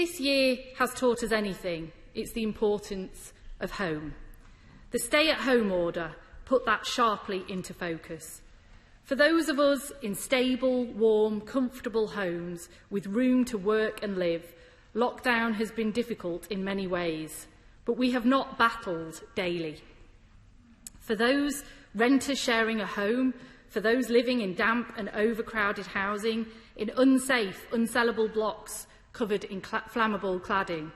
this year has taught us anything, it's the importance of home. The stay-at-home order put that sharply into focus. For those of us in stable, warm, comfortable homes with room to work and live, lockdown has been difficult in many ways, but we have not battled daily. For those renters sharing a home, for those living in damp and overcrowded housing, in unsafe, unsellable blocks covered in flammable cladding,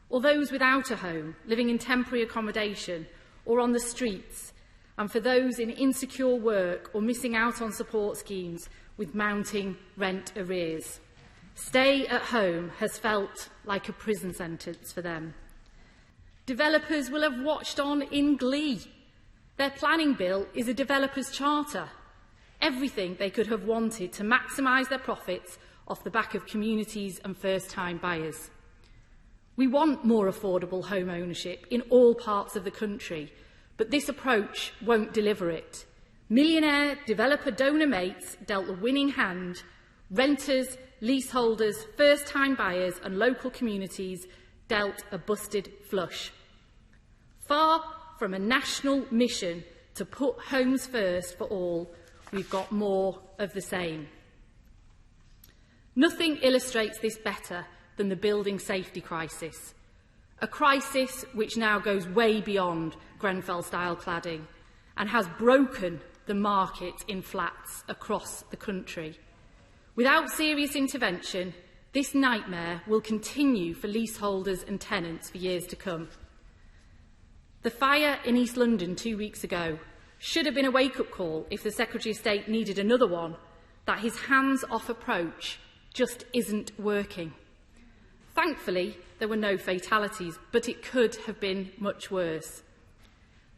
or those without a home, living in temporary accommodation or on the streets, and for those in insecure work or missing out on support schemes with mounting rent arrears. Stay at home has felt like a prison sentence for them. Developers will have watched on in glee. Their planning bill is a developer's charter. Everything they could have wanted to maximise their profits off the back of communities and first-time buyers. We want more affordable home ownership in all parts of the country, but this approach won't deliver it. Millionaire developer donor mates dealt the winning hand. Renters, leaseholders, first-time buyers and local communities dealt a busted flush. Far from a national mission to put homes first for all, we've got more of the same. Nothing illustrates this better than the building safety crisis, a crisis which now goes way beyond Grenfell-style cladding and has broken the market in flats across the country. Without serious intervention, this nightmare will continue for leaseholders and tenants for years to come. The fire in East London 2 weeks ago should have been a wake-up call if the Secretary of State needed another one, that his hands-off approach just isn't working. Thankfully, there were no fatalities, but it could have been much worse.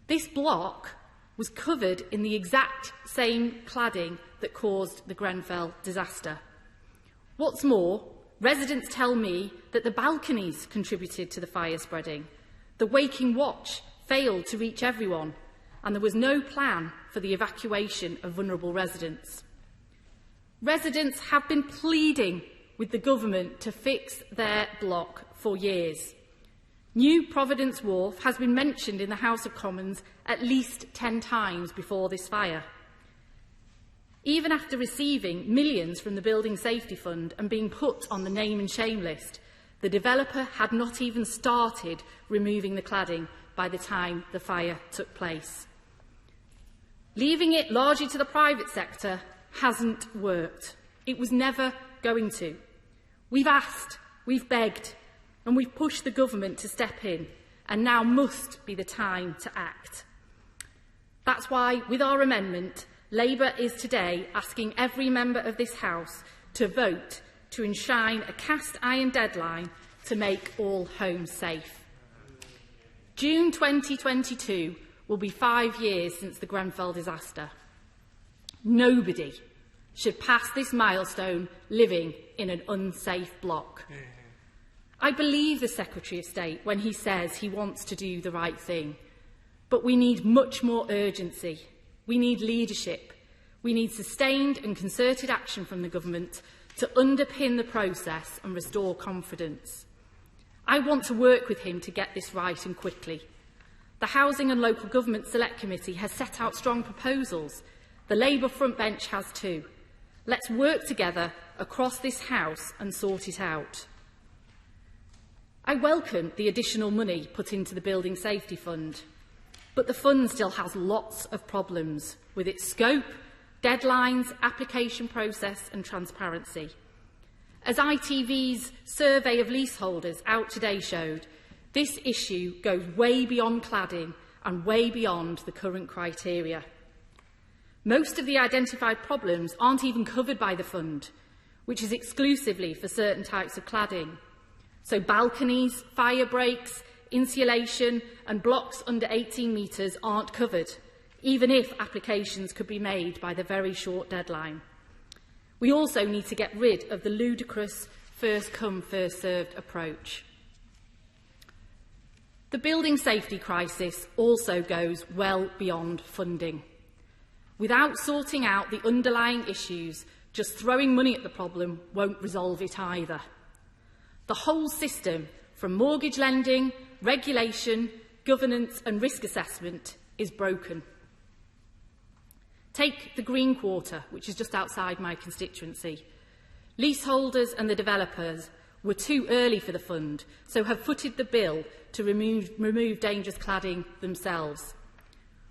This block was covered in the exact same cladding that caused the Grenfell disaster. What's more, residents tell me that the balconies contributed to the fire spreading. The waking watch failed to reach everyone, and there was no plan for the evacuation of vulnerable residents. Residents have been pleading with the government to fix their block for years. New Providence Wharf has been mentioned in the House of Commons at least 10 times before this fire. Even after receiving millions from the Building Safety Fund and being put on the name and shame list, the developer had not even started removing the cladding by the time the fire took place. Leaving it largely to the private sector hasn't worked. It was never going to. We've asked, we've begged, and we've pushed the government to step in, and now must be the time to act. That's why, with our amendment, Labour is today asking every member of this House to vote to enshrine a cast-iron deadline to make all homes safe. June 2022 will be 5 years since the Grenfell disaster. Nobody should pass this milestone living in an unsafe block. I believe the Secretary of State when he says he wants to do the right thing, but we need much more urgency. We need leadership. We need sustained and concerted action from the government to underpin the process and restore confidence. I want to work with him to get this right and quickly. The Housing and Local Government Select Committee has set out strong proposals. The Labour front bench has too. Let's work together across this House and sort it out. I welcome the additional money put into the Building Safety Fund, but the fund still has lots of problems with its scope, deadlines, application process and transparency. As ITV's survey of leaseholders out today showed, this issue goes way beyond cladding and way beyond the current criteria. Most of the identified problems aren't even covered by the fund, which is exclusively for certain types of cladding. So balconies, fire breaks, insulation and blocks under 18 metres aren't covered, even if applications could be made by the very short deadline. We also need to get rid of the ludicrous first-come, first-served approach. The building safety crisis also goes well beyond funding. Without sorting out the underlying issues, just throwing money at the problem won't resolve it either. The whole system, from mortgage lending, regulation, governance and risk assessment, is broken. Take the Green Quarter, which is just outside my constituency. Leaseholders and the developers were too early for the fund, so have footed the bill to remove dangerous cladding themselves.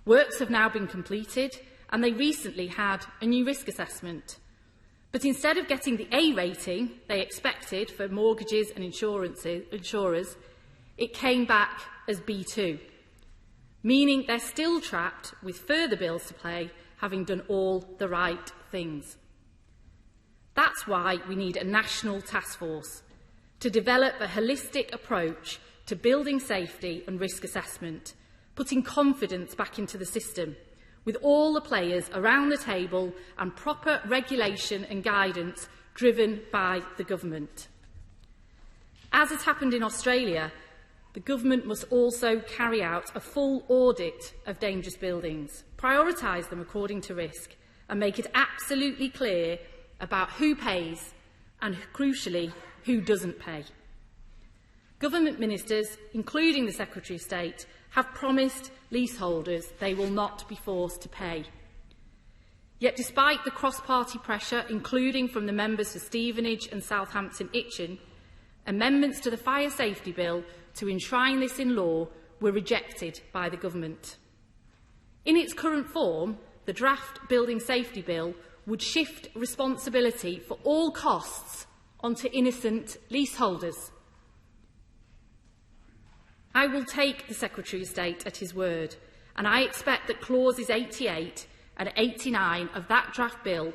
Works have now been completed, and they recently had a new risk assessment. But instead of getting the A rating they expected for mortgages and insurers, it came back as B2, meaning they're still trapped with further bills to pay, having done all the right things. That's why we need a national task force to develop a holistic approach to building safety and risk assessment, putting confidence back into the system, with all the players around the table and proper regulation and guidance driven by the government. As has happened in Australia, the government must also carry out a full audit of dangerous buildings, prioritise them according to risk, and make it absolutely clear about who pays and, crucially, who doesn't pay. Government ministers, including the Secretary of State, have promised leaseholders they will not be forced to pay. Yet, despite the cross-party pressure, including from the members for Stevenage and Southampton Itchen, amendments to the Fire Safety Bill to enshrine this in law were rejected by the government. In its current form, the draft Building Safety Bill would shift responsibility for all costs onto innocent leaseholders. I will take the Secretary of State at his word, and I expect that clauses 88 and 89 of that draft bill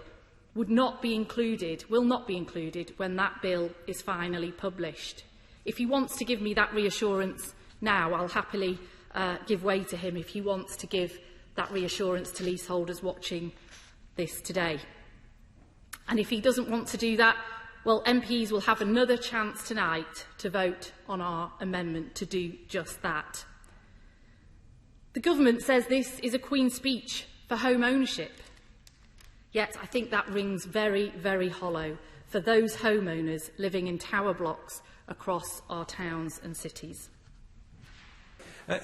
will not be included when that bill is finally published. If he wants to give me that reassurance now, I'll happily give way to him if he wants to give that reassurance to leaseholders watching this today. And if he doesn't want to do that, well, MPs will have another chance tonight to vote on our amendment to do just that. The government says this is a Queen's speech for home ownership. Yet I think that rings very, very hollow for those homeowners living in tower blocks across our towns and cities.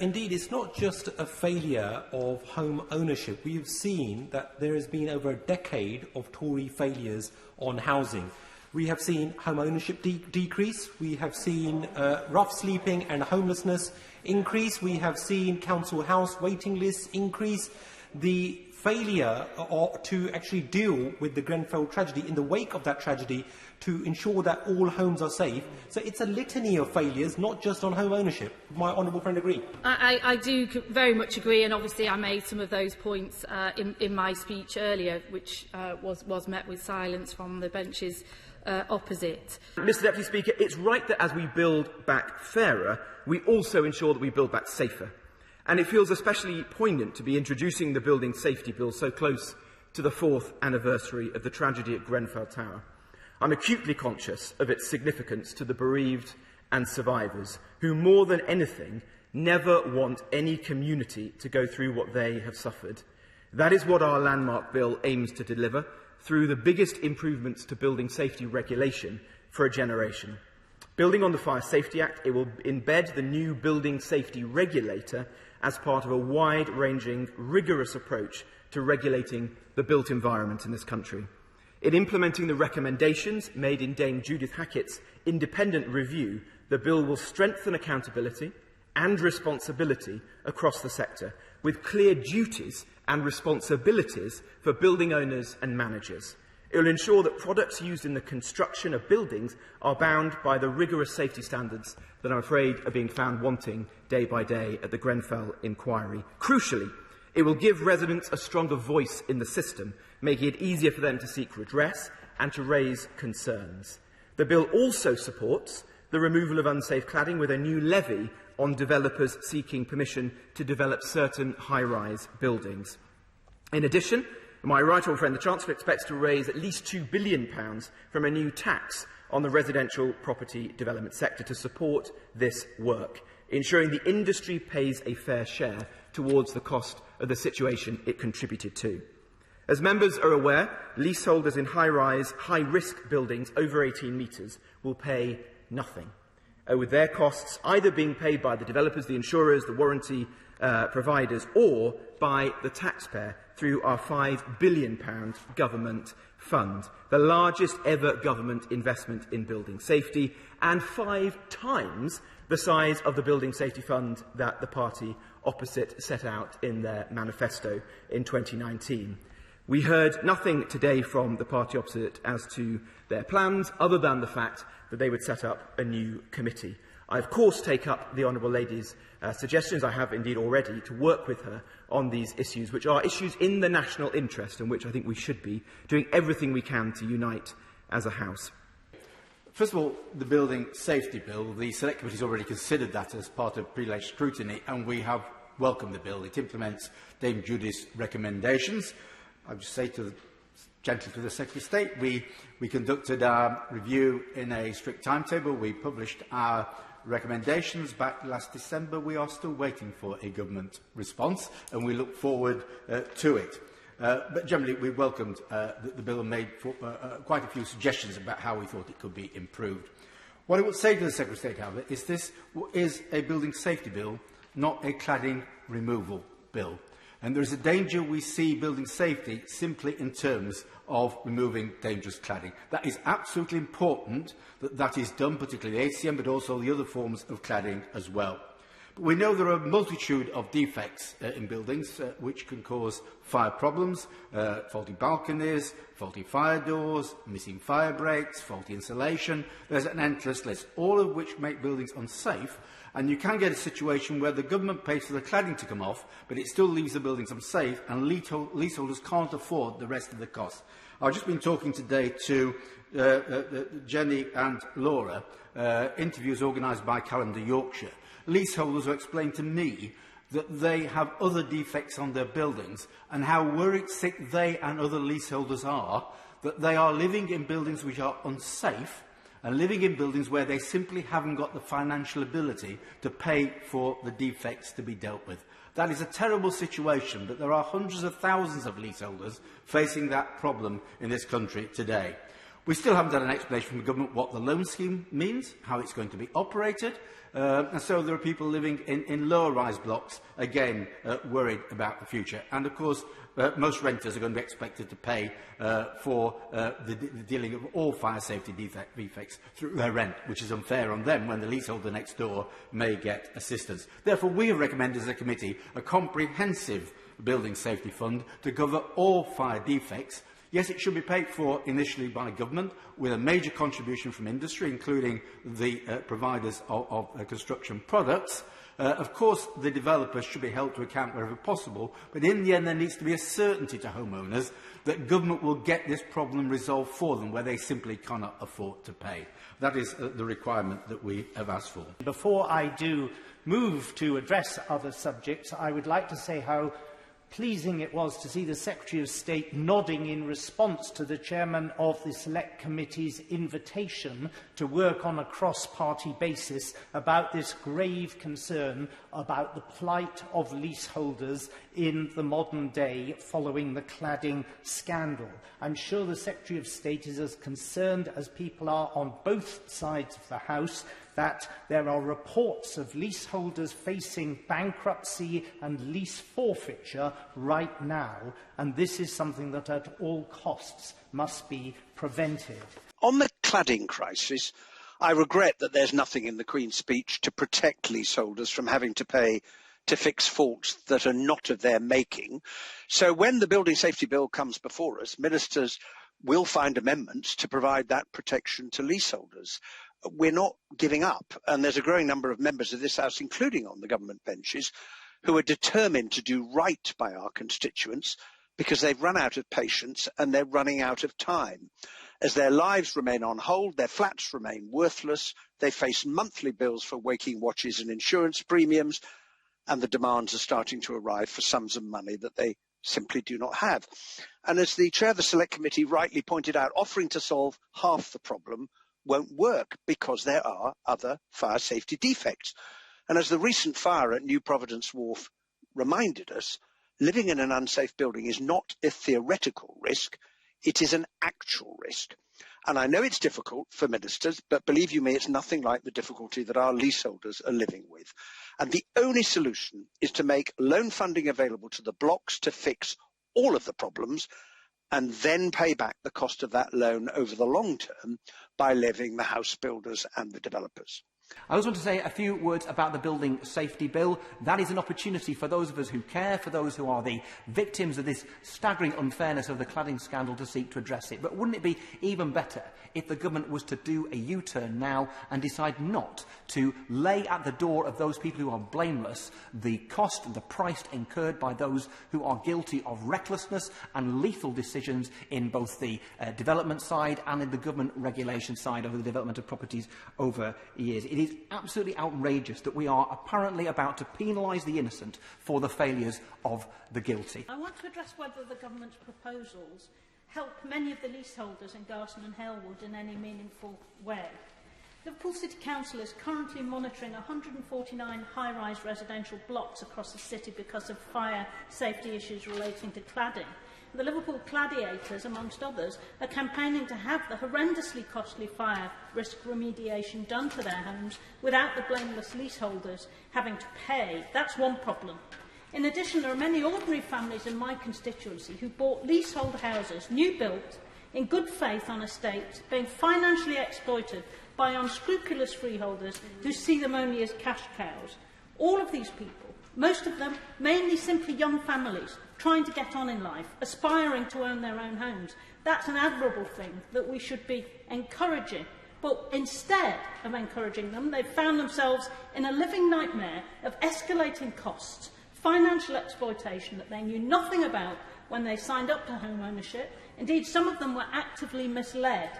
Indeed, it's not just a failure of home ownership. We have seen that there has been over a decade of Tory failures on housing. We have seen home ownership decrease. We have seen rough sleeping and homelessness increase. We have seen council house waiting lists increase. The failure to actually deal with the Grenfell tragedy, in the wake of that tragedy, to ensure that all homes are safe. So it's a litany of failures, not just on home ownership. My honourable friend agree? I do very much agree, and obviously I made some of those points in my speech earlier, which was met with silence from the benches opposite. Mr Deputy Speaker, it's right that as we build back fairer, we also ensure that we build back safer. And it feels especially poignant to be introducing the Building Safety Bill so close to the 4th anniversary of the tragedy at Grenfell Tower. I'm acutely conscious of its significance to the bereaved and survivors, who more than anything never want any community to go through what they have suffered. That is what our landmark bill aims to deliver through the biggest improvements to building safety regulation for a generation. Building on the Fire Safety Act, it will embed the new building safety regulator as part of a wide-ranging, rigorous approach to regulating the built environment in this country. In implementing the recommendations made in Dame Judith Hackett's independent review, the bill will strengthen accountability and responsibility across the sector, with clear duties and responsibilities for building owners and managers. It will ensure that products used in the construction of buildings are bound by the rigorous safety standards that I'm afraid are being found wanting day by day at the Grenfell inquiry. Crucially, it will give residents a stronger voice in the system, making it easier for them to seek redress and to raise concerns. The bill also supports the removal of unsafe cladding with a new levy on developers seeking permission to develop certain high-rise buildings. In addition, my right honourable friend, the Chancellor, expects to raise at least £2 billion from a new tax on the residential property development sector to support this work, ensuring the industry pays a fair share towards the cost of the situation it contributed to. As members are aware, leaseholders in high-rise, high-risk buildings over 18 metres will pay nothing, with their costs either being paid by the developers, the insurers, the warranty providers, or by the taxpayer through our £5 billion government fund, the largest ever government investment in building safety, and 5 times the size of the building safety fund that the party opposite set out in their manifesto in 2019. We heard nothing today from the party opposite as to their plans, other than the fact that they would set up a new committee. I, of course, take up the Honourable Lady's suggestions, I have indeed already, to work with her on these issues, which are issues in the national interest and which I think we should be doing everything we can to unite as a House. First of all, the Building Safety Bill. The Select Committee has already considered that as part of pre-election scrutiny, and we have welcomed the bill. It implements Dame Judy's recommendations. I would just say gently to the Secretary of State, we conducted our review in a strict timetable. We published our recommendations back last December. We are still waiting for a government response, and we look forward to it. But generally, we welcomed the bill and made quite a few suggestions about how we thought it could be improved. What I would say to the Secretary of State, however, is this is a building safety bill, not a cladding removal bill. And there is a danger we see building safety simply in terms of removing dangerous cladding. That is absolutely important that that is done, particularly the ACM, but also the other forms of cladding as well. But we know there are a multitude of defects in buildings which can cause fire problems, faulty balconies, faulty fire doors, missing fire breaks, faulty insulation. There's an endless list, all of which make buildings unsafe. And you can get a situation where the government pays for the cladding to come off, but it still leaves the buildings unsafe, and leaseholders can't afford the rest of the cost. I've just been talking today to Jenny and Laura, interviews organised by Calendar Yorkshire. Leaseholders who explained to me that they have other defects on their buildings, and how worried sick they and other leaseholders are that they are living in buildings which are unsafe, and living in buildings where they simply haven't got the financial ability to pay for the defects to be dealt with. That is a terrible situation, but there are hundreds of thousands of leaseholders facing that problem in this country today. We still haven't had an explanation from the government what the loan scheme means, how it's going to be operated, and so there are people living in lower-rise blocks, again, worried about the future. And, of course, most renters are going to be expected to pay for the dealing of all fire safety defects through their rent, which is unfair on them when the leaseholder next door may get assistance. Therefore, we have recommended as a committee a comprehensive building safety fund to cover all fire defects. Yes, it should be paid for initially by government, with a major contribution from industry, including the providers of construction products. Of course, the developers should be held to account wherever possible, but in the end there needs to be a certainty to homeowners that government will get this problem resolved for them where they simply cannot afford to pay. That is the requirement that we have asked for. Before I do move to address other subjects, I would like to say how pleasing it was to see the Secretary of State nodding in response to the Chairman of the Select Committee's invitation to work on a cross-party basis about this grave concern about the plight of leaseholders in the modern day following the cladding scandal. I'm sure the Secretary of State is as concerned as people are on both sides of the House that there are reports of leaseholders facing bankruptcy and lease forfeiture right now, and this is something that at all costs must be prevented. On the cladding crisis, I regret that there's nothing in the Queen's speech to protect leaseholders from having to pay to fix faults that are not of their making. So when the Building Safety Bill comes before us, ministers will find amendments to provide that protection to leaseholders. We're not giving up, and there's a growing number of members of this House, including on the government benches, who are determined to do right by our constituents because they've run out of patience and they're running out of time. As their lives remain on hold, their flats remain worthless, they face monthly bills for waking watches and insurance premiums, and the demands are starting to arrive for sums of money that they simply do not have. And as the Chair of the Select Committee rightly pointed out, offering to solve half the problem won't work because there are other fire safety defects. And as the recent fire at New Providence Wharf reminded us, living in an unsafe building is not a theoretical risk, It is an actual risk. And I know it's difficult for ministers, but believe you me, it's nothing like the difficulty that our leaseholders are living with. And the only solution is to make loan funding available to the blocks to fix all of the problems and then pay back the cost of that loan over the long term by levying the house builders and the developers. I also want to say a few words about the Building Safety Bill. That is an opportunity for those of us who care, for those who are the victims of this staggering unfairness of the cladding scandal, to seek to address it. But wouldn't it be even better if the government was to do a U-turn now and decide not to lay at the door of those people who are blameless the cost and the price incurred by those who are guilty of recklessness and lethal decisions in both the development side and in the government regulation side over the development of properties over years? It is absolutely outrageous that we are apparently about to penalise the innocent for the failures of the guilty. I want to address whether the government's proposals help many of the leaseholders in Garston and Halewood in any meaningful way. Liverpool City Council is currently monitoring 149 high-rise residential blocks across the city because of fire safety issues relating to cladding. The Liverpool Gladiators, amongst others, are campaigning to have the horrendously costly fire risk remediation done to their homes without the blameless leaseholders having to pay. That's one problem. In addition, there are many ordinary families in my constituency who bought leasehold houses, new built, in good faith on estates, being financially exploited by unscrupulous freeholders who see them only as cash cows. All of these people, most of them mainly simply young families, trying to get on in life, aspiring to own their own homes. That's an admirable thing that we should be encouraging. But instead of encouraging them, they've found themselves in a living nightmare of escalating costs, financial exploitation that they knew nothing about when they signed up to home ownership. Indeed, some of them were actively misled.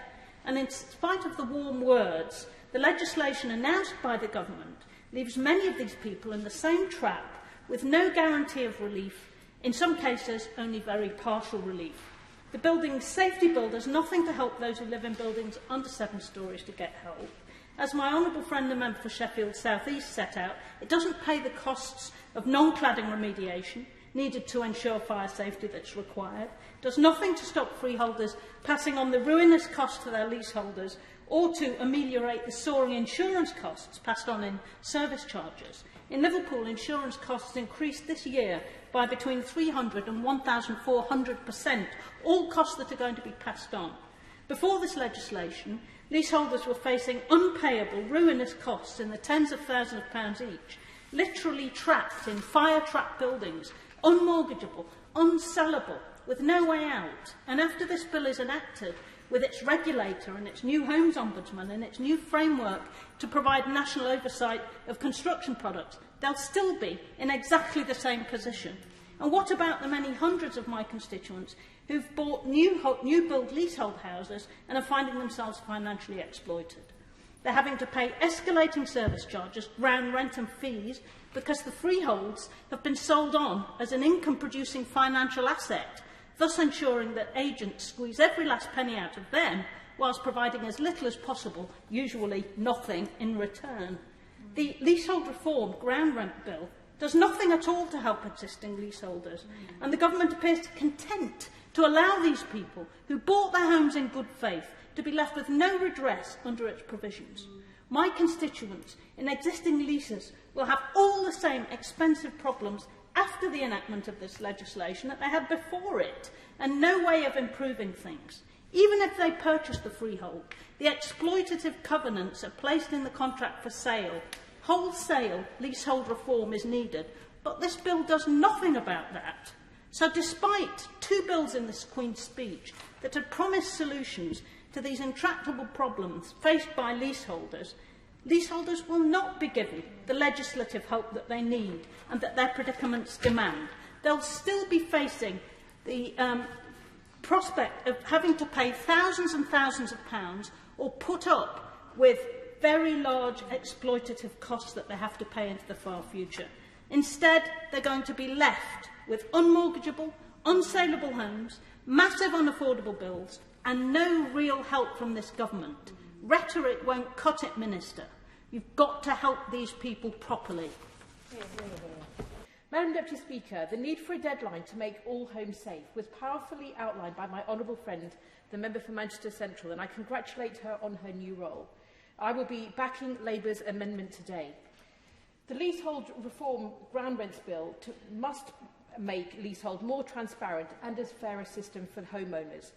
And in spite of the warm words, the legislation announced by the government leaves many of these people in the same trap with no guarantee of relief, in some cases only very partial relief. The Building Safety Bill does nothing to help those who live in buildings under 7 storeys to get help. As my honourable friend, the member for Sheffield South East, set out, it doesn't pay the costs of non-cladding remediation needed to ensure fire safety that's required, does nothing to stop freeholders passing on the ruinous cost to their leaseholders or to ameliorate the soaring insurance costs passed on in service charges. In Liverpool, insurance costs increased this year by between 300 and 1,400%, all costs that are going to be passed on. Before this legislation, leaseholders were facing unpayable, ruinous costs in the tens of thousands of pounds each, literally trapped in fire-trapped buildings, unmortgageable, unsellable, with no way out. And after this bill is enacted, with its regulator and its new Homes Ombudsman and its new framework to provide national oversight of construction products, they'll still be in exactly the same position. And what about the many hundreds of my constituents who've bought new-build leasehold houses and are finding themselves financially exploited? They're having to pay escalating service charges, ground rent and fees because the freeholds have been sold on as an income-producing financial asset, thus ensuring that agents squeeze every last penny out of them whilst providing as little as possible, usually nothing, in return. The Leasehold Reform Ground Rent Bill does nothing at all to help existing leaseholders, and the government appears content to allow these people who bought their homes in good faith to be left with no redress under its provisions. My constituents in existing leases will have all the same expensive problems after the enactment of this legislation that they had before it, and no way of improving things. Even if they purchase the freehold, the exploitative covenants are placed in the contract for sale. Wholesale leasehold reform is needed, but this bill does nothing about that. So despite 2 bills in this Queen's speech that had promised solutions to these intractable problems faced by leaseholders, leaseholders will not be given the legislative help that they need and that their predicaments demand. They'll still be facing the prospect of having to pay thousands and thousands of pounds or put up with very large exploitative costs that they have to pay into the far future. Instead, they're going to be left with unmortgageable, unsaleable homes, massive unaffordable bills, and no real help from this government. Rhetoric won't cut it, Minister. You've got to help these people properly. Madam Deputy Speaker, the need for a deadline to make all homes safe was powerfully outlined by my honourable friend, the member for Manchester Central, and I congratulate her on her new role. I will be backing Labour's amendment today. The Leasehold Reform Ground Rents Bill must make leasehold more transparent and a fairer system for homeowners.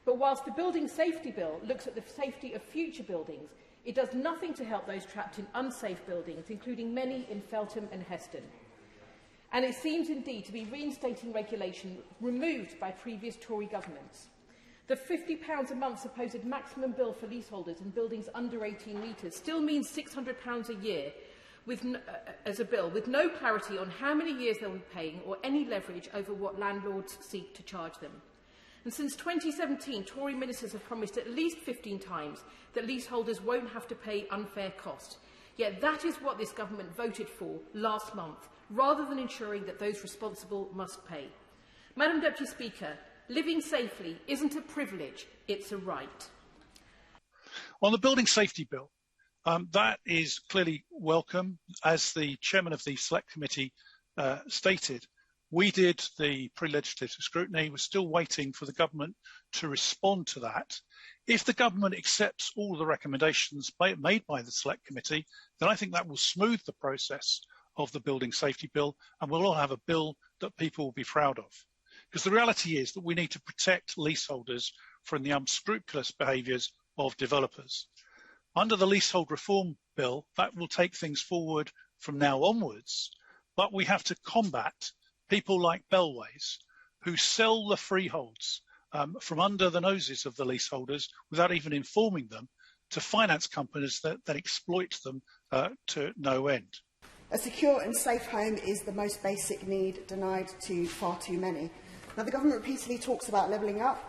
But whilst the Building Safety Bill looks at the safety of future buildings, it does nothing to help those trapped in unsafe buildings, including many in Feltham and Heston. And it seems indeed to be reinstating regulation removed by previous Tory governments. The £50 a month supposed maximum bill for leaseholders in buildings under 18 metres still means £600 a year as a bill, with no clarity on how many years they'll be paying or any leverage over what landlords seek to charge them. And since 2017, Tory ministers have promised at least 15 times that leaseholders won't have to pay unfair cost. Yet that is what this government voted for last month, rather than ensuring that those responsible must pay. Madam Deputy Speaker, living safely isn't a privilege, it's a right. On the Building Safety Bill, that is clearly welcome. As the chairman of the Select Committee stated, we did the pre-legislative scrutiny. We're still waiting for the government to respond to that. If the government accepts all the recommendations made by the Select Committee, then I think that will smooth the process of the Building Safety Bill, and we'll all have a bill that people will be proud of. Because the reality is that we need to protect leaseholders from the unscrupulous behaviours of developers. Under the Leasehold Reform Bill, that will take things forward from now onwards, but we have to combat people like Bellways who sell the freeholds from under the noses of the leaseholders without even informing them to finance companies that exploit them to no end. A secure and safe home is the most basic need denied to far too many. Now, the government repeatedly talks about levelling up,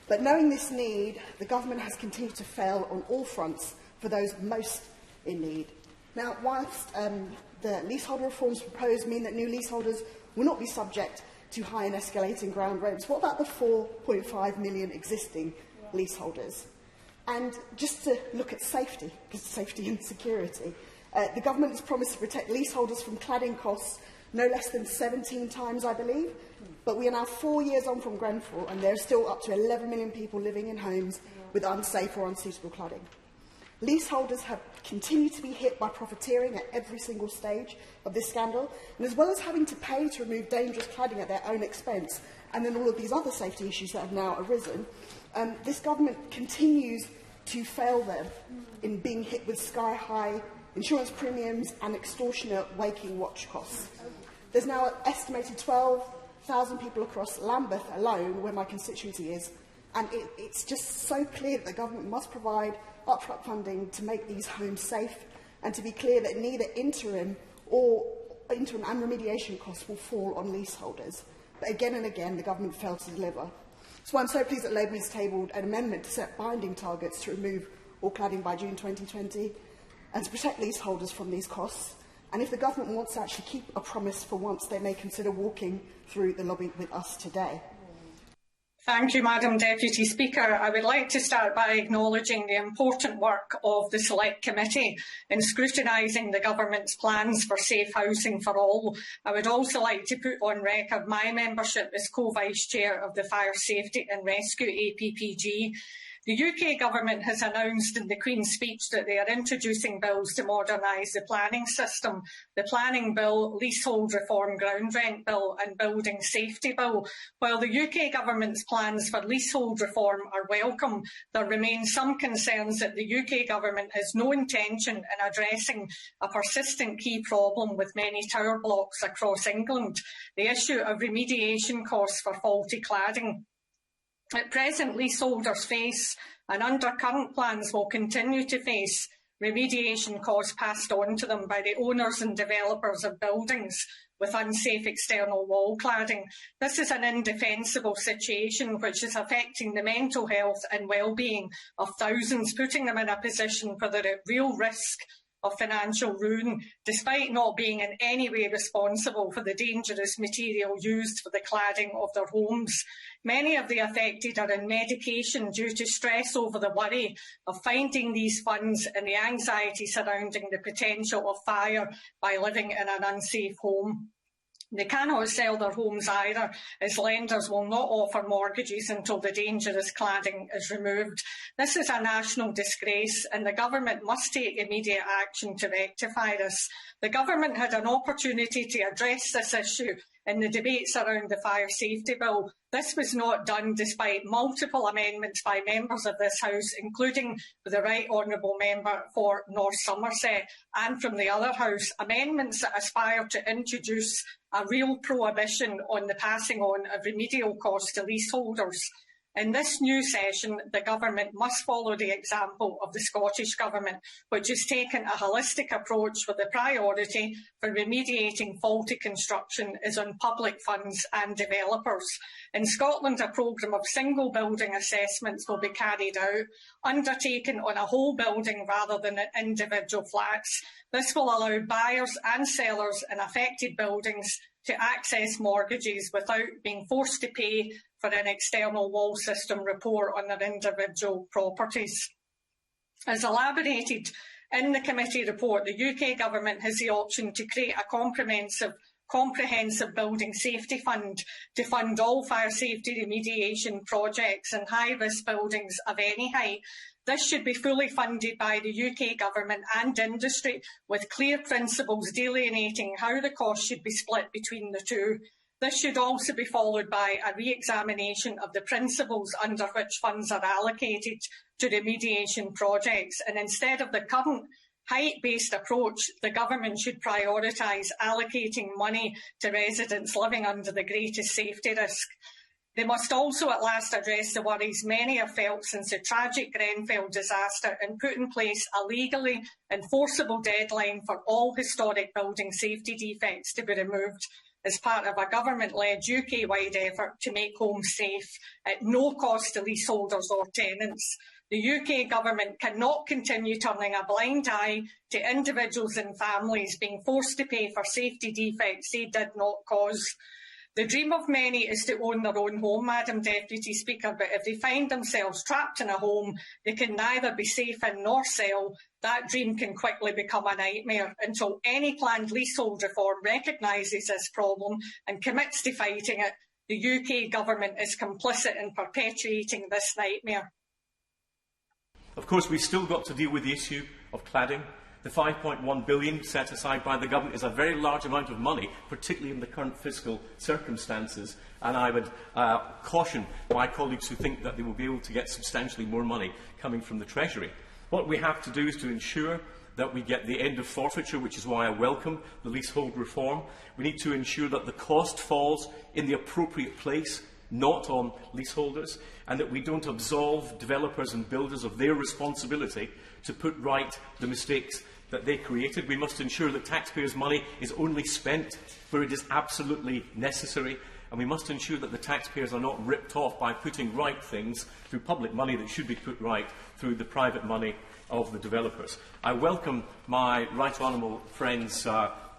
but knowing this need, the government has continued to fail on all fronts for those most in need. Now, whilst the leaseholder reforms proposed mean that new leaseholders will not be subject to high and escalating ground rents, what about the 4.5 million existing leaseholders? And just to look at safety, because safety and security, the government has promised to protect leaseholders from cladding costs no less than 17 times, I believe. But we are now 4 years on from Grenfell, and there are still up to 11 million people living in homes with unsafe or unsuitable cladding. Leaseholders have continued to be hit by profiteering at every single stage of this scandal, and as well as having to pay to remove dangerous cladding at their own expense, and then all of these other safety issues that have now arisen, this government continues to fail them in being hit with sky-high insurance premiums and extortionate waking watch costs. There's now an estimated 12,000 people across Lambeth alone, where my constituency is, and it's just so clear that the government must provide upfront funding to make these homes safe, and to be clear that neither interim and remediation costs will fall on leaseholders. But again and again, the government failed to deliver. That's why I'm so pleased that Labour has tabled an amendment to set binding targets to remove all cladding by June 2020 and to protect leaseholders from these costs. And if the government wants to actually keep a promise for once, they may consider walking through the lobby with us today. Thank you, Madam Deputy Speaker. I would like to start by acknowledging the important work of the Select Committee in scrutinising the Government's plans for safe housing for all. I would also like to put on record my membership as Co-Vice Chair of the Fire Safety and Rescue APPG. The UK Government has announced in the Queen's speech that they are introducing bills to modernise the planning system. The Planning Bill, Leasehold Reform Ground Rent Bill and Building Safety Bill. While the UK Government's plans for leasehold reform are welcome, there remain some concerns that the UK Government has no intention in addressing a persistent key problem with many tower blocks across England, the issue of remediation costs for faulty cladding. At present, leaseholders face, and under current plans will continue to face, remediation costs passed on to them by the owners and developers of buildings with unsafe external wall cladding. This is an indefensible situation which is affecting the mental health and well-being of thousands, putting them in a position where they're at real risk of financial ruin, despite not being in any way responsible for the dangerous material used for the cladding of their homes. Many of the affected are on medication due to stress over the worry of finding these funds and the anxiety surrounding the potential of fire by living in an unsafe home. They cannot sell their homes either, as lenders will not offer mortgages until the dangerous cladding is removed. This is a national disgrace, and the government must take immediate action to rectify this. The government had an opportunity to address this issue in the debates around the Fire Safety Bill. This was not done despite multiple amendments by members of this House, including the Right Honourable Member for North Somerset and from the other House, amendments that aspire to introduce a real prohibition on the passing on of remedial costs to leaseholders. In this new session, the government must follow the example of the Scottish Government, which has taken a holistic approach where the priority for remediating faulty construction is on public funds and developers. In Scotland, a programme of single building assessments will be carried out, undertaken on a whole building rather than individual flats. This will allow buyers and sellers in affected buildings to access mortgages without being forced to pay for an external wall system report on their individual properties. As elaborated in the committee report, the UK Government has the option to create a comprehensive building safety fund to fund all fire safety remediation projects in high-risk buildings of any height. This should be fully funded by the UK Government and industry, with clear principles delineating how the cost should be split between the two. This should also be followed by a re-examination of the principles under which funds are allocated to remediation projects, and instead of the current height-based approach, the government should prioritise allocating money to residents living under the greatest safety risk. They must also at last address the worries many have felt since the tragic Grenfell disaster and put in place a legally enforceable deadline for all historic building safety defects to be removed as part of a government-led UK-wide effort to make homes safe at no cost to leaseholders or tenants. The UK Government cannot continue turning a blind eye to individuals and families being forced to pay for safety defects they did not cause. The dream of many is to own their own home, Madam Deputy Speaker, but if they find themselves trapped in a home they can neither be safe in nor sell, that dream can quickly become a nightmare until any planned leasehold reform recognises this problem and commits to fighting it. The UK Government is complicit in perpetuating this nightmare. Of course, we've still got to deal with the issue of cladding. The £5.1 billion set aside by the government is a very large amount of money, particularly in the current fiscal circumstances, and I would caution my colleagues who think that they will be able to get substantially more money coming from the Treasury. What we have to do is to ensure that we get the end of forfeiture, which is why I welcome the leasehold reform. We need to ensure that the cost falls in the appropriate place, not on leaseholders, and that we don't absolve developers and builders of their responsibility to put right the mistakes that they created. We must ensure that taxpayers' money is only spent where it is absolutely necessary, and we must ensure that the taxpayers are not ripped off by putting right things through public money that should be put right through the private money of the developers. I welcome my Right Honourable friend's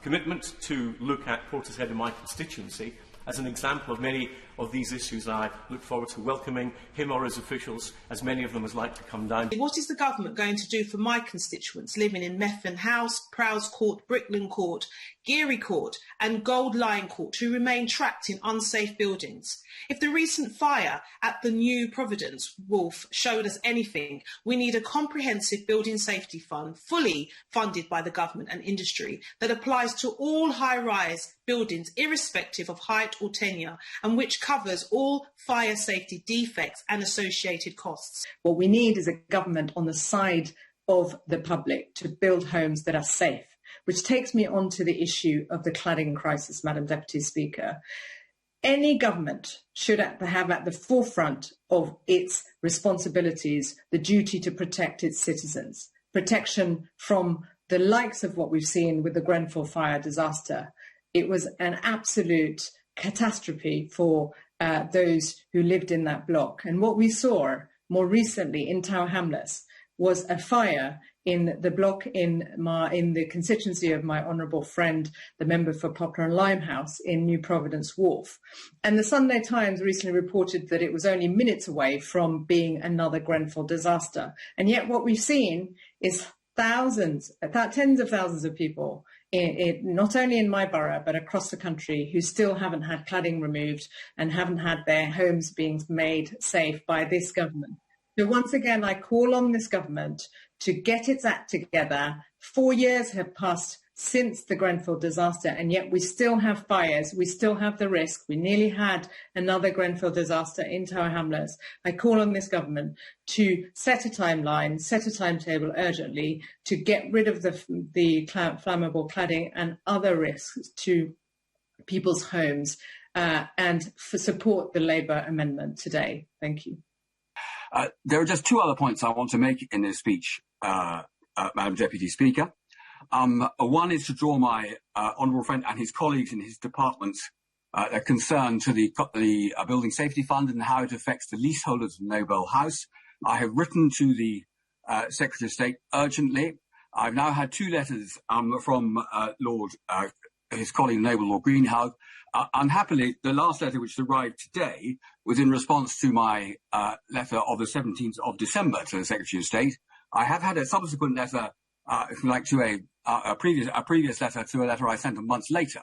commitment to look at Portishead in my constituency as an example of many of these issues. I look forward to welcoming him or his officials, as many of them as like to come down. What is the government going to do for my constituents living in Methven House, Prowse Court, Brickland Court, Geary Court and Gold Lion Court, who remain trapped in unsafe buildings? If the recent fire at the New Providence Wharf showed us anything, we need a comprehensive building safety fund, fully funded by the government and industry, that applies to all high-rise buildings, irrespective of height or tenure, and which covers all fire safety defects and associated costs. What we need is a government on the side of the public to build homes that are safe, which takes me on to the issue of the cladding crisis, Madam Deputy Speaker. Any government should have at the forefront of its responsibilities the duty to protect its citizens, protection from the likes of what we've seen with the Grenfell fire disaster. It was an absolute catastrophe for those who lived in that block. And what we saw more recently in Tower Hamlets was a fire in the block in the constituency of my honourable friend, the member for Poplar and Limehouse in New Providence Wharf. And the Sunday Times recently reported that it was only minutes away from being another Grenfell disaster. And yet what we've seen is tens of thousands of people, not only in my borough, but across the country, who still haven't had cladding removed and haven't had their homes being made safe by this government. So once again, I call on this government to get its act together. 4 years have passed since the Grenfell disaster, and yet we still have fires, we still have the risk. We nearly had another Grenfell disaster in Tower Hamlets. I call on this government to set a timeline, set a timetable urgently to get rid of the flammable cladding and other risks to people's homes, and for support the Labour amendment today. Thank you. There are just two other points I want to make in this speech, Madam Deputy Speaker. One is to draw my honourable friend and his colleagues in his department's concern to the Building Safety Fund and how it affects the leaseholders of Noble House. I have written to the Secretary of State urgently. I've now had two letters from his colleague Noble Lord Greenhalgh. Unhappily, the last letter, which arrived today, was in response to my letter of the 17th of December to the Secretary of State. I have had a subsequent letter, if you like, to a previous letter to a letter I sent a month later.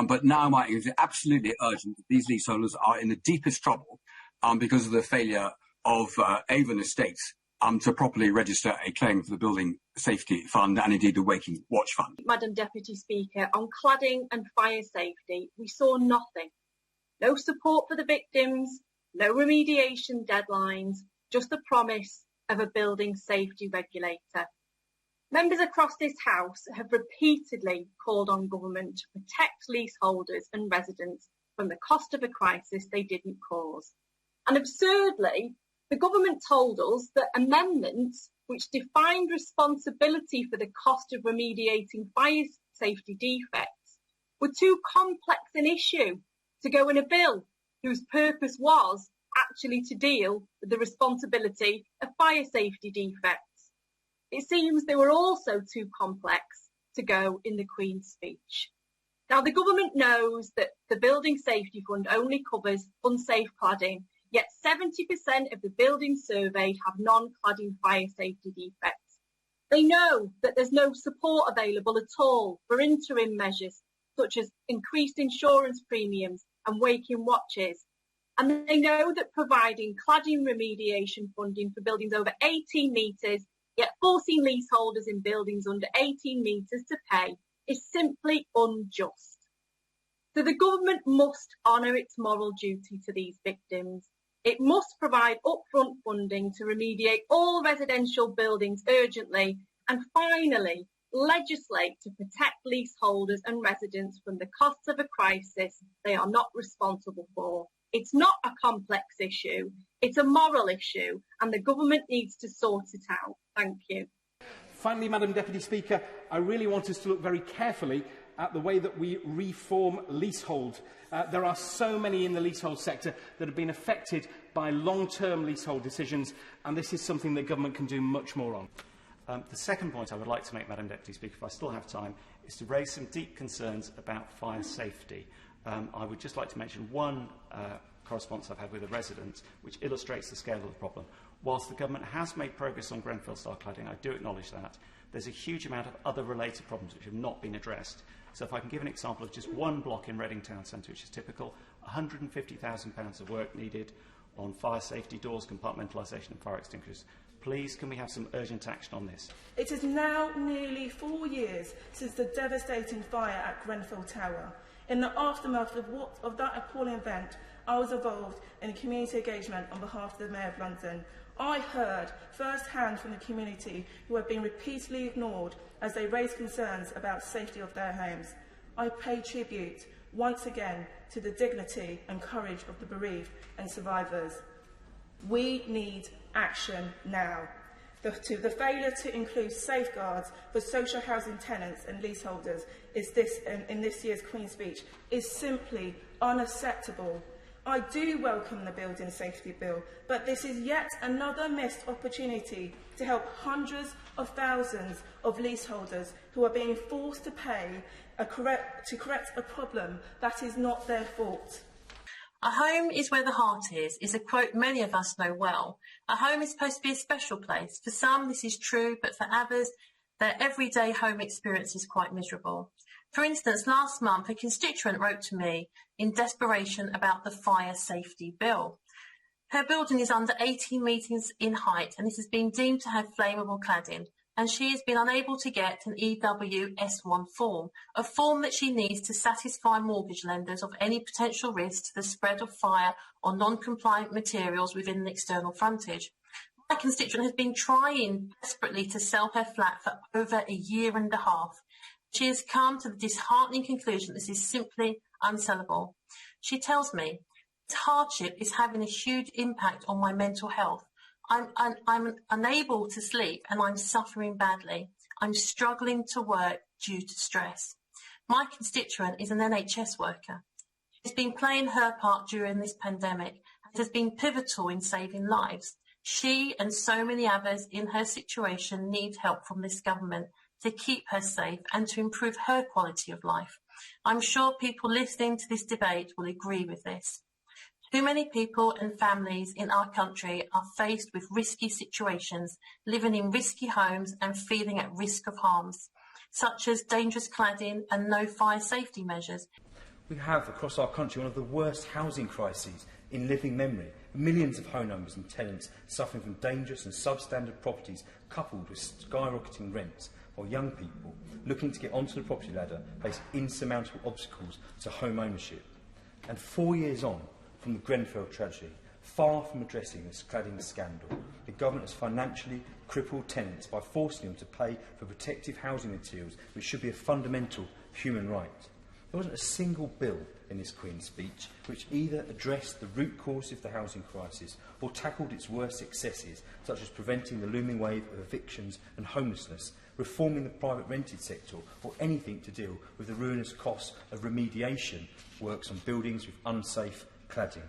But now it is absolutely urgent that these leaseholders are in the deepest trouble because of the failure of Avon Estates to properly register a claim for the Building Safety Fund and indeed the Waking Watch Fund. Madam Deputy Speaker, on cladding and fire safety, we saw nothing. No support for the victims, no remediation deadlines, just the promise of a building safety regulator. Members across this House have repeatedly called on government to protect leaseholders and residents from the cost of a crisis they didn't cause. And absurdly, the government told us that amendments which defined responsibility for the cost of remediating fire safety defects were too complex an issue to go in a bill whose purpose was actually to deal with the responsibility of fire safety defects. It seems they were also too complex to go in the Queen's speech. Now, the government knows that the Building Safety Fund only covers unsafe cladding, yet 70% of the buildings surveyed have non-cladding fire safety defects. They know that there's no support available at all for interim measures, such as increased insurance premiums and waking watches. And they know that providing cladding remediation funding for buildings over 18 metres, yet forcing leaseholders in buildings under 18 metres to pay, is simply unjust. So the government must honour its moral duty to these victims. It must provide upfront funding to remediate all residential buildings urgently, and finally legislate to protect leaseholders and residents from the costs of a crisis they are not responsible for. It's not a complex issue, it's a moral issue, and the government needs to sort it out. Thank you. Finally, Madam Deputy Speaker, I really want us to look very carefully at the way that we reform leasehold. There are so many in the leasehold sector that have been affected by long-term leasehold decisions, and this is something that government can do much more on. The second point I would like to make, Madam Deputy Speaker, if I still have time, is to raise some deep concerns about fire safety. I would just like to mention one correspondence I've had with a resident which illustrates the scale of the problem. Whilst the government has made progress on Grenfell-style cladding, I do acknowledge that, there's a huge amount of other related problems which have not been addressed. So if I can give an example of just one block in Reading Town Centre, which is typical, £150,000 of work needed on fire safety, doors, compartmentalisation and fire extinguishers. Please, can we have some urgent action on this? It is now nearly 4 years since the devastating fire at Grenfell Tower. In the aftermath of that appalling event, I was involved in community engagement on behalf of the Mayor of London. I heard first-hand from the community who had been repeatedly ignored as they raised concerns about safety of their homes. I pay tribute once again to the dignity and courage of the bereaved and survivors. We need action now. The failure to include safeguards for social housing tenants and leaseholders in this year's Queen's Speech is simply unacceptable. I do welcome the Building Safety Bill, but this is yet another missed opportunity to help hundreds of thousands of leaseholders who are being forced to pay to correct a problem that is not their fault. A home is where the heart is a quote many of us know well. A home is supposed to be a special place. For some, this is true, but for others, Their everyday home experience is quite miserable. For instance, last month, a constituent wrote to me in desperation about the fire safety bill. Her building is under 18 metres in height and this has been deemed to have flammable cladding, and she has been unable to get an EWS1 form, a form that she needs to satisfy mortgage lenders of any potential risk to the spread of fire or non-compliant materials within the external frontage. My constituent has been trying desperately to sell her flat for over a year and a half. She has come to the disheartening conclusion that this is simply unsellable. She tells me, this hardship is having a huge impact on my mental health. I'm unable to sleep and I'm suffering badly. I'm struggling to work due to stress. My constituent is an NHS worker. She's been playing her part during this pandemic and has been pivotal in saving lives. She and so many others in her situation need help from this government to keep her safe and to improve her quality of life. I'm sure people listening to this debate will agree with this. Too many people and families in our country are faced with risky situations, living in risky homes and feeling at risk of harms, such as dangerous cladding and no fire safety measures. We have across our country one of the worst housing crises in living memory. Millions of homeowners and tenants suffering from dangerous and substandard properties coupled with skyrocketing rents, while young people looking to get onto the property ladder face insurmountable obstacles to home ownership. And 4 years on from the Grenfell tragedy, far from addressing this cladding scandal, the government has financially crippled tenants by forcing them to pay for protective housing materials, which should be a fundamental human right. There wasn't a single bill in this Queen's speech which either addressed the root cause of the housing crisis or tackled its worst excesses, such as preventing the looming wave of evictions and homelessness, reforming the private rented sector, or anything to deal with the ruinous costs of remediation works on buildings with unsafe cladding.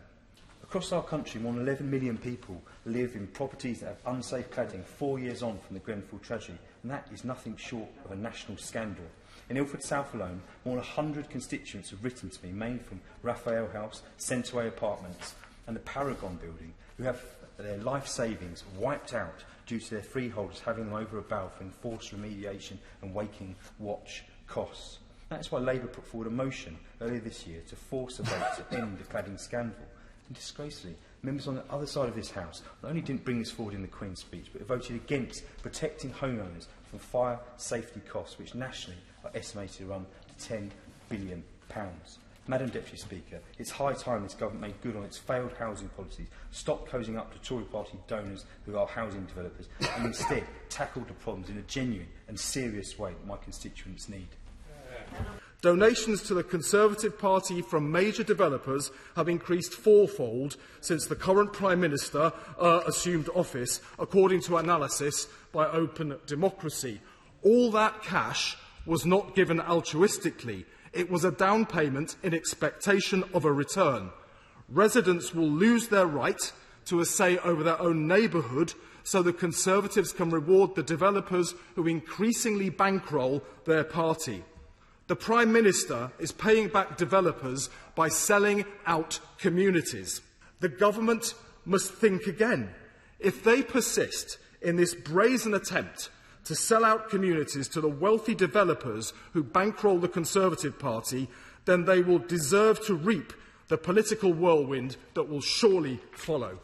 Across our country, more than 11 million people live in properties that have unsafe cladding 4 years on from the Grenfell tragedy, and that is nothing short of a national scandal. In Ilford South alone, more than 100 constituents have written to me, mainly from Raphael House, Centreway Apartments and the Paragon building, who have their life savings wiped out due to their freeholders having them over a barrel for enforced remediation and waking watch costs. That's why Labour put forward a motion earlier this year to force a vote to end the cladding scandal. And disgracefully, members on the other side of this House not only didn't bring this forward in the Queen's speech, but voted against protecting homeowners from fire safety costs, which nationally are estimated to run to £10 billion. Madam Deputy Speaker, it's high time this government made good on its failed housing policies, stopped closing up to Tory party donors who are housing developers, and instead tackled the problems in a genuine and serious way that my constituents need. Donations to the Conservative Party from major developers have increased fourfold since the current Prime Minister assumed office, according to analysis by Open Democracy. All that cash was not given altruistically. It was a down payment in expectation of a return. Residents will lose their right to a say over their own neighbourhood, so the Conservatives can reward the developers who increasingly bankroll their party. The Prime Minister is paying back developers by selling out communities. The government must think again. If they persist in this brazen attempt to sell out communities to the wealthy developers who bankroll the Conservative Party, then they will deserve to reap the political whirlwind that will surely follow.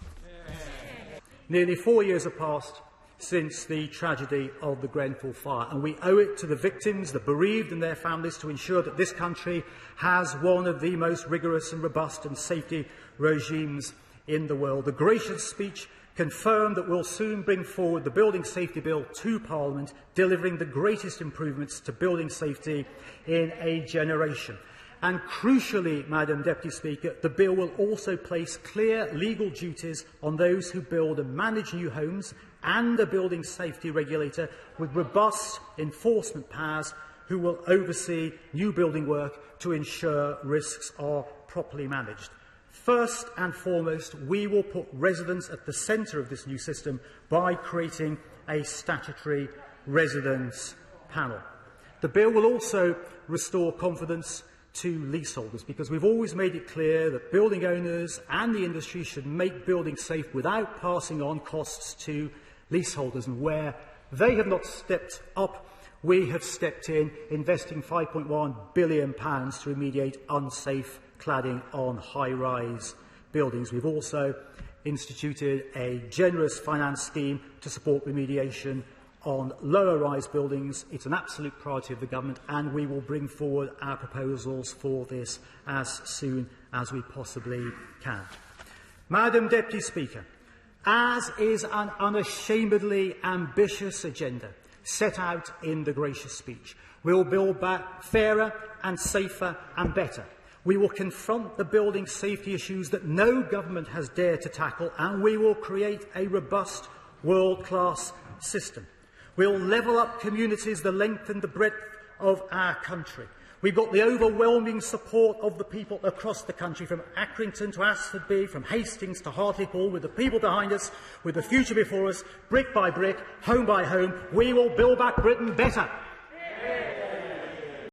Nearly 4 years have passed since the tragedy of the Grenfell fire, and we owe it to the victims, the bereaved and their families, to ensure that this country has one of the most rigorous and robust and safety regimes in the world. The gracious speech confirmed that we'll soon bring forward the Building Safety Bill to Parliament, delivering the greatest improvements to building safety in a generation. And crucially, Madam Deputy Speaker, the bill will also place clear legal duties on those who build and manage new homes and a building safety regulator with robust enforcement powers who will oversee new building work to ensure risks are properly managed. First and foremost, we will put residents at the centre of this new system by creating a statutory residents panel. The bill will also restore confidence to leaseholders, because we've always made it clear that building owners and the industry should make buildings safe without passing on costs to leaseholders, and where they have not stepped up We have stepped in, investing £5.1 billion to remediate unsafe cladding on high-rise buildings. We've also instituted a generous finance scheme to support remediation on lower-rise buildings. It's an absolute priority of the government, and we will bring forward our proposals for this as soon as we possibly can. Madam Deputy Speaker, as is an unashamedly ambitious agenda set out in the gracious speech, we will build back fairer and safer and better. We will confront the building safety issues that no government has dared to tackle, and we will create a robust, world-class system. We'll level up communities the length and the breadth of our country. We've got the overwhelming support of the people across the country, from Accrington to Asfordby, from Hastings to Hartlepool, with the people behind us, with the future before us, brick by brick, home by home. We will build back Britain better.